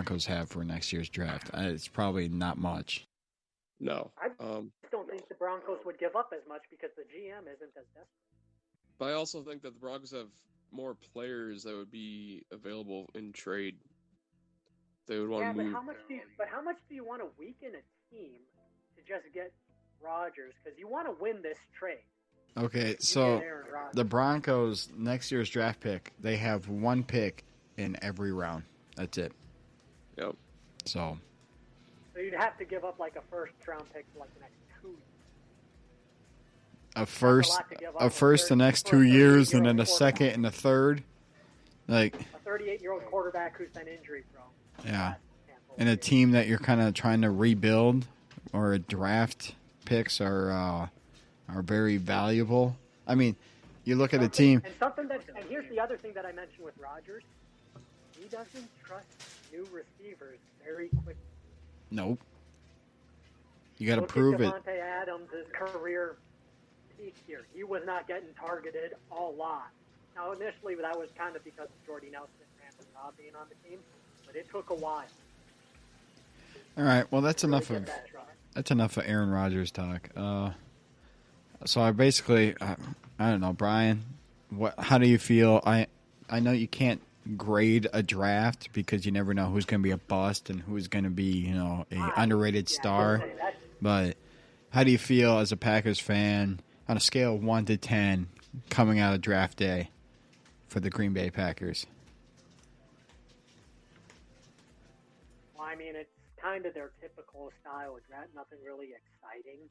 Broncos have for next year's draft? It's probably not much. No. I don't think the Broncos would give up as much because the GM isn't as desperate. But I also think that the Broncos have more players that would be available in trade. They would want to move. But how much do you want to weaken a team to just get Rodgers? Because you want to win this trade. Okay, so the Broncos next year's draft pick, they have one pick in every round. That's it. Yep. So you'd have to give up like a first round pick for like the next 2 years. A first the next 2 years, and then a second and a third. Like a 38-year-old quarterback who's been injury prone. Yeah. And a team that you're kind of trying to rebuild, or draft picks are very valuable. I mean, you look at a team. And here's the other thing that I mentioned with Rodgers. He doesn't trust new receivers very quickly. Nope. You got to prove it. Davante Adams' career peak here. He was not getting targeted a lot. Now, initially, that was kind of because of Jordy Nelson and Brandon Robb being on the team, but it took a while. All right. Well, that's enough of Aaron Rodgers talk. So I basically, I don't know, Brian. How do you feel? I know you can't grade a draft because you never know who's going to be a bust and who's going to be, a underrated star. But how do you feel as a Packers fan on a scale of 1 to 10 coming out of draft day for the Green Bay Packers? Well, I mean, it's kind of their typical style of draft. Nothing really exciting.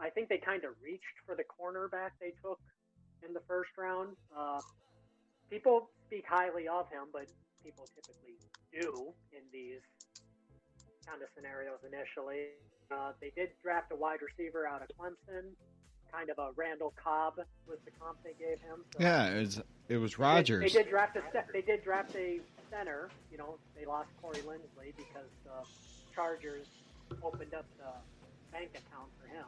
I think they kind of reached for the cornerback they took in the first round. People speak highly of him, but people typically do in these kind of scenarios initially. They did draft a wide receiver out of Clemson. Kind of a Randall Cobb was the comp they gave him. So yeah, it was Rodgers. They did draft a center. They lost Corey Linsley because the Chargers opened up the bank account for him.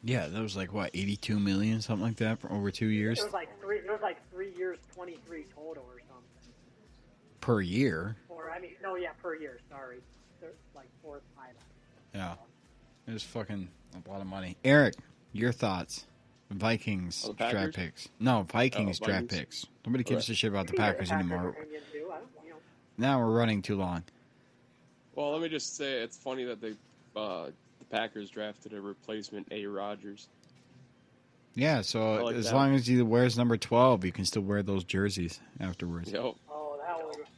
Yeah, that was like what, $82 million, something like that, for over 2 years. It was like 3 years, 23 total or something. Per year. Per year. Sorry, like 4 or 5. Yeah, it was fucking a lot of money. Eric, your thoughts? Vikings draft picks. No, Vikings draft picks. Nobody gives a shit about the Packers anymore. Now we're running too long. Well, let me just say it's funny that the Packers drafted a replacement A. Rodgers. Yeah, so as long as he wears number 12, you can still wear those jerseys afterwards. Yep. Oh,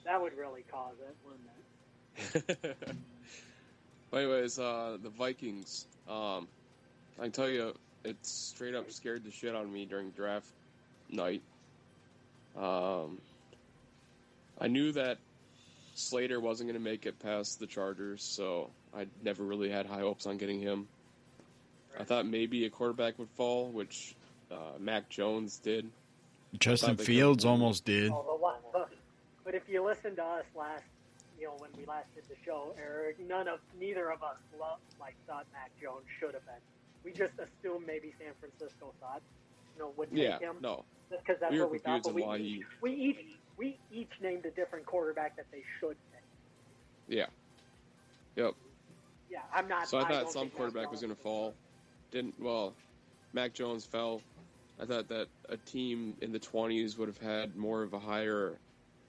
that would really cause it, wouldn't it? But anyways, the Vikings. I can tell you, it straight up scared the shit out of me during draft night. I knew that Slater wasn't going to make it past the Chargers, so I never really had high hopes on getting him. I thought maybe a quarterback would fall, which Mac Jones did. Justin Fields almost did. But if you listen to us when we last did the show, Eric, neither of us thought Mac Jones should have been. We just assumed maybe San Francisco thought, would take him. No. Just because that's what we thought. But we each named a different quarterback that they should take. Yeah. Yep. Yeah, I'm not. So I thought some quarterback was going to fall. Mac Jones fell. I thought that a team in the 20s would have had more of a higher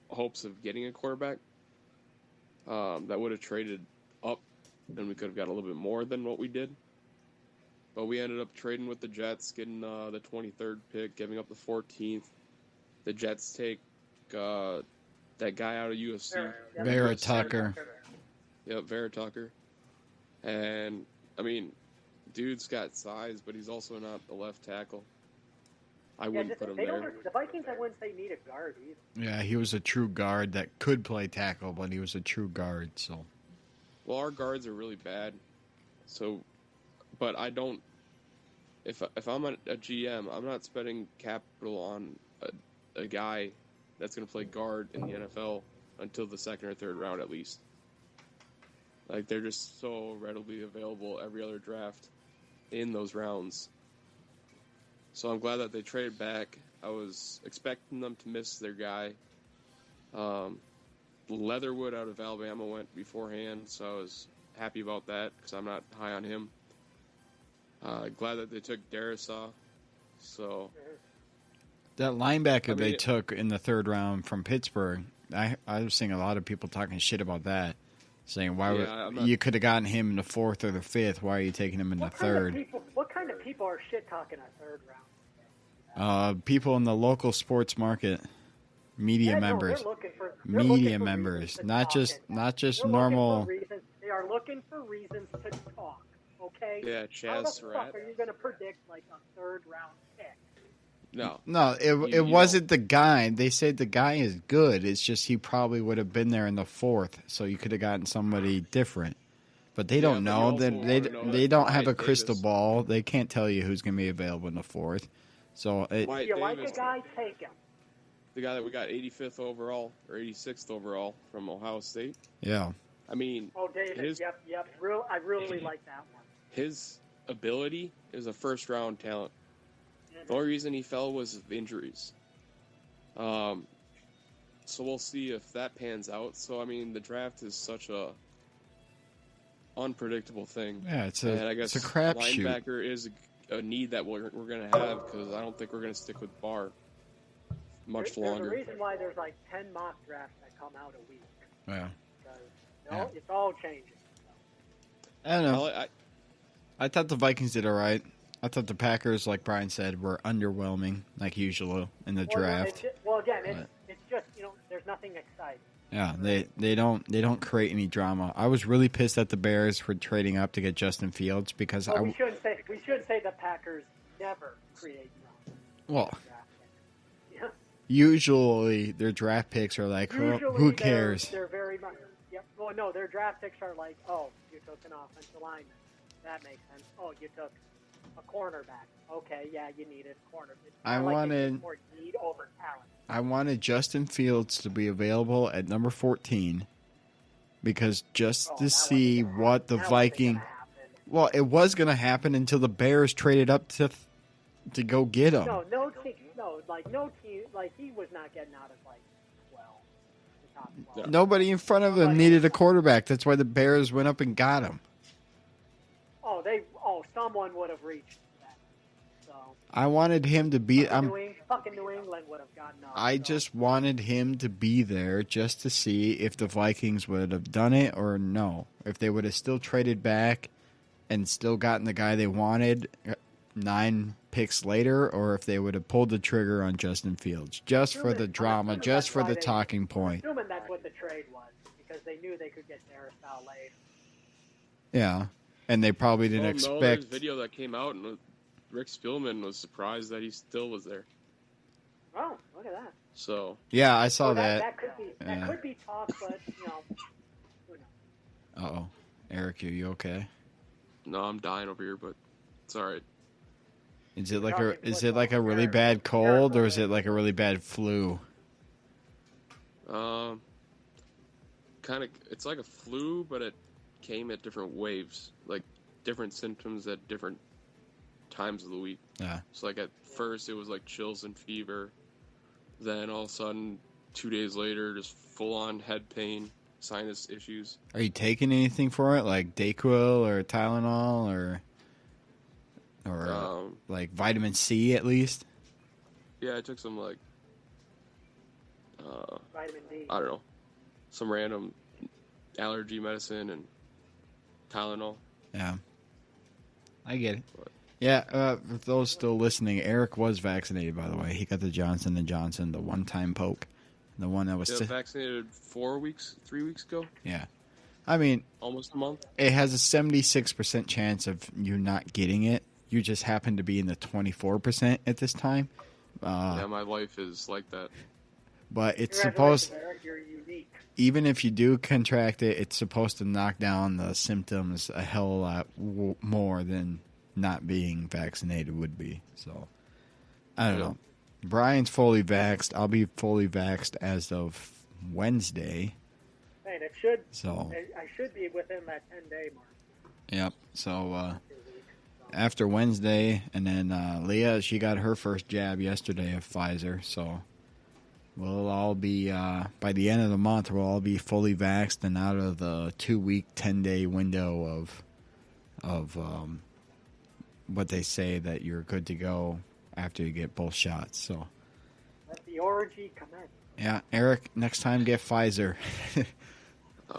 hopes of getting a quarterback. That would have traded up, and we could have got a little bit more than what we did. But we ended up trading with the Jets, getting the 23rd pick, giving up the 14th. The Jets take that guy out of UFC. Vera Tucker. Yep, Vera Tucker. And, I mean, dude's got size, but he's also not the left tackle. I wouldn't put him there. The Vikings, I wouldn't say need a guard either. Yeah, he was a true guard that could play tackle, but he was a true guard, so. Well, our guards are really bad. So, but I don't. If I'm a GM, I'm not spending capital on a guy that's going to play guard in the NFL until the second or third round at least. Like, they're just so readily available every other draft in those rounds. So I'm glad that they traded back. I was expecting them to miss their guy. Leatherwood out of Alabama went beforehand, so I was happy about that because I'm not high on him. Glad that they took Darisaw. So That linebacker they took in the third round from Pittsburgh, I was seeing a lot of people talking shit about that, saying you could have gotten him in the fourth or the fifth. Why are you taking him in the third? What kind of people are shit talking a third round? People in the local sports market, media members, media members, not just normal. They are looking for reasons to talk. Okay. Yeah, Chaz How the Surratt. fuck are you going to predict like a third round pick? No, it wasn't the guy. They said the guy is good. It's just he probably would have been there in the fourth, so you could have gotten somebody different. But they don't know. They don't have a crystal ball. They can't tell you who's going to be available in the fourth. So if you like a guy, take him. The guy that we got 85th overall or 86th overall from Ohio State. Yeah. I mean, David. Yep. I really like that one. His ability is a first round talent. The only reason he fell was injuries. So we'll see if that pans out. So I mean, the draft is such a unpredictable thing. Yeah, it's a crapshoot. Linebacker is a need that we're going to have because I don't think we're going to stick with Barr much longer. There's a reason why there's like 10 mock drafts that come out a week. Yeah. Because it's all changing. I don't know. I thought the Vikings did all right. I thought the Packers, like Brian said, were underwhelming, like usual, in the draft. It's just there's nothing exciting. Yeah, they don't create any drama. I was really pissed at the Bears for trading up to get Justin Fields because we shouldn't say the Packers never create drama. Well, usually their draft picks are like, who cares? They're very much. Yep. Well, no, their draft picks are like, oh, you took an offensive lineman. That makes sense. Oh, you took a cornerback. Okay, yeah, you needed a corner. I wanted more need over talent. I wanted Justin Fields to be available at number 14 because to see what the Viking. Well, it was going to happen until the Bears traded up to go get him. No team, like he was not getting out of like 12, the top 12. Nobody in front of him needed a quarterback. That's why the Bears went up and got him. Someone would have reached that. So I wanted him to be. Fucking New England would have gotten up. I just wanted him to be there just to see if the Vikings would have done it or no. If they would have still traded back and still gotten the guy they wanted 9 picks later, or if they would have pulled the trigger on Justin Fields just for the drama, just for the talking point. I'm assuming that's what the trade was because they knew they could get Darisaw later. Yeah. And they probably didn't expect. No, there's a video that came out, and Rick Spielman was surprised that he still was there. Oh, look at that! So yeah, I saw that. That could be talk, but who knows? Eric, are you okay? No, I'm dying over here, but it's all right. Is it like a really bad cold, or is it like a really bad flu? Kind of. It's like a flu, but it came at different waves, like different symptoms at different times of the week. Yeah. So like at first it was like chills and fever, then all of a sudden 2 days later just full on head pain, sinus issues. Are you taking anything for it, like Dayquil or Tylenol or like vitamin C at least? Yeah, I took some like vitamin D. I don't know, some random allergy medicine and Tylenol. Yeah. I get it. Yeah, for those still listening, Eric was vaccinated, by the way. He got the Johnson & Johnson, the one-time poke. The one that was... vaccinated 3 weeks ago. Yeah. I mean... Almost a month. It has a 76% chance of you not getting it. You just happen to be in the 24% at this time. Yeah, my wife is like that. But it's supposed... You're unique. Even if you do contract it, it's supposed to knock down the symptoms a hell of a lot more than not being vaccinated would be. So, I don't know. Brian's fully vaxxed. I'll be fully vaxxed as of Wednesday. And it should. So I should be within that 10-day mark. Yep. So after Wednesday, and then Leah, she got her first jab yesterday of Pfizer. So we'll all be by the end of the month. We'll all be fully vaxxed and out of the 2-week, 10-day window of what they say that you're good to go after you get both shots. So, Let the orgy commence. yeah, Eric, next time get Pfizer.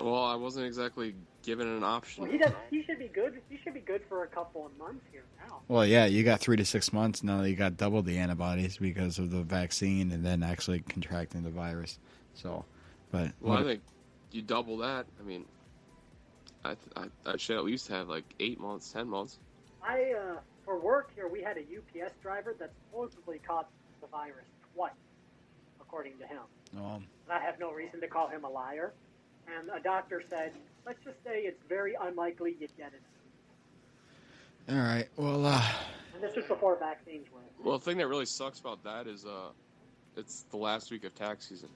Well, I wasn't exactly given an option. Well, he should be good. He should be good for a couple of months here now. Well, yeah, you got 3 to 6 months now that you got double the antibodies because of the vaccine and then actually contracting the virus. So, but Well, I think you double that. I mean, I should at least have like 8 months, 10 months. For work here, we had a UPS driver that supposedly caught the virus twice, according to him. And I have no reason to call him a liar. And a doctor said, let's just say it's very unlikely you'd get it. all right. Well, And this was before vaccines were. Well, the thing that really sucks about that is it's the last week of tax season.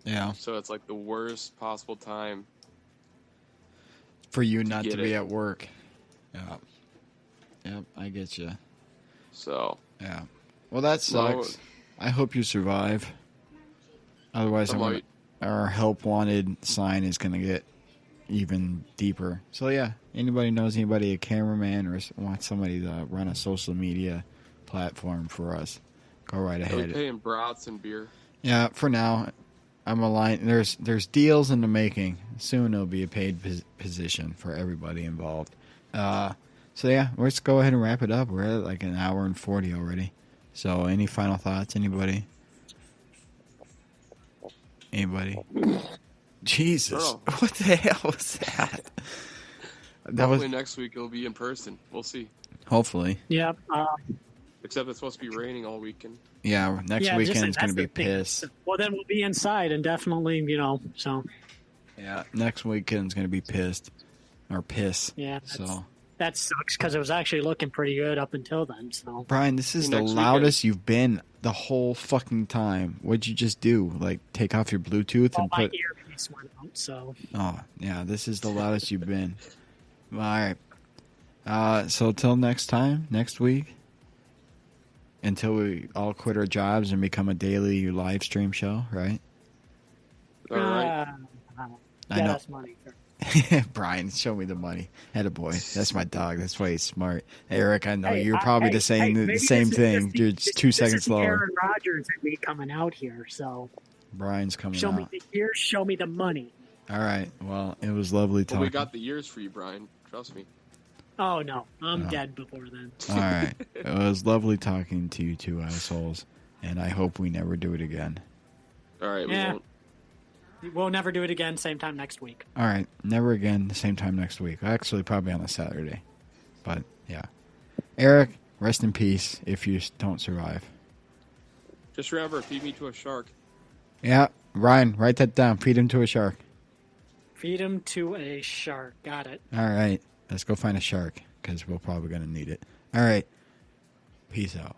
yeah, So it's like the worst possible time. for you not to get be it. at work. Yeah. Yep, I get you. So Yeah. Well, that sucks. I hope you survive. Otherwise, our help wanted sign is going to get even deeper. So, yeah, anybody knows anybody, a cameraman, or wants somebody to run a social media platform for us, go right we ahead. pay in brats and beer. Yeah, for now, I'm aligned. There's deals in the making. Soon it'll be a paid position for everybody involved. So, yeah, let's go ahead and wrap it up. We're at like an hour and 40 already. So, any final thoughts, anybody? Anybody? Jesus. No. What the hell was that? Hopefully next week it'll be in person. We'll see. Hopefully. Yeah. Except it's supposed to be raining all weekend. Yeah, next weekend's going to be piss. piss. Well, then we'll be inside and definitely, so. Yeah, next weekend's going to be pissed. Or piss. Yeah, So, that sucks because it was actually looking pretty good up until then. So Brian, this is the Next loudest you've been the whole fucking time. What'd you just do? Like, take off your Bluetooth and my put... earpiece went out. So Oh, yeah, this is the loudest you've been. All right. So till next time, next week, until we all quit our jobs and become a daily live stream show, right? All right. yeah, I know. that's money. Brian, show me the money. Attaboy. That's my dog. That's why he's smart. Eric, I know Hey, you're probably the same maybe the same this is thing. just You're just 2 seconds this is slower. Aaron Rodgers and me coming out here. So Brian's coming show me out. the ears, show me the money. All right. Well, it was lovely Well, talking. we got the years for you, Brian. Trust me. Oh no, I'm dead before then. All right. It was lovely talking to you two assholes, and I hope we never do it again. All right, Yeah. we won't. We'll never do it again. Same time next week. All right. Never again. The same time next week. Actually, probably on a Saturday. But, yeah. Eric, rest in peace if you don't survive. Just remember, feed me to a shark. Yeah. Ryan, write that down. Feed him to a shark. Feed him to a shark. Got it. All right. Let's go find a shark because we're probably going to need it. All right. Peace out.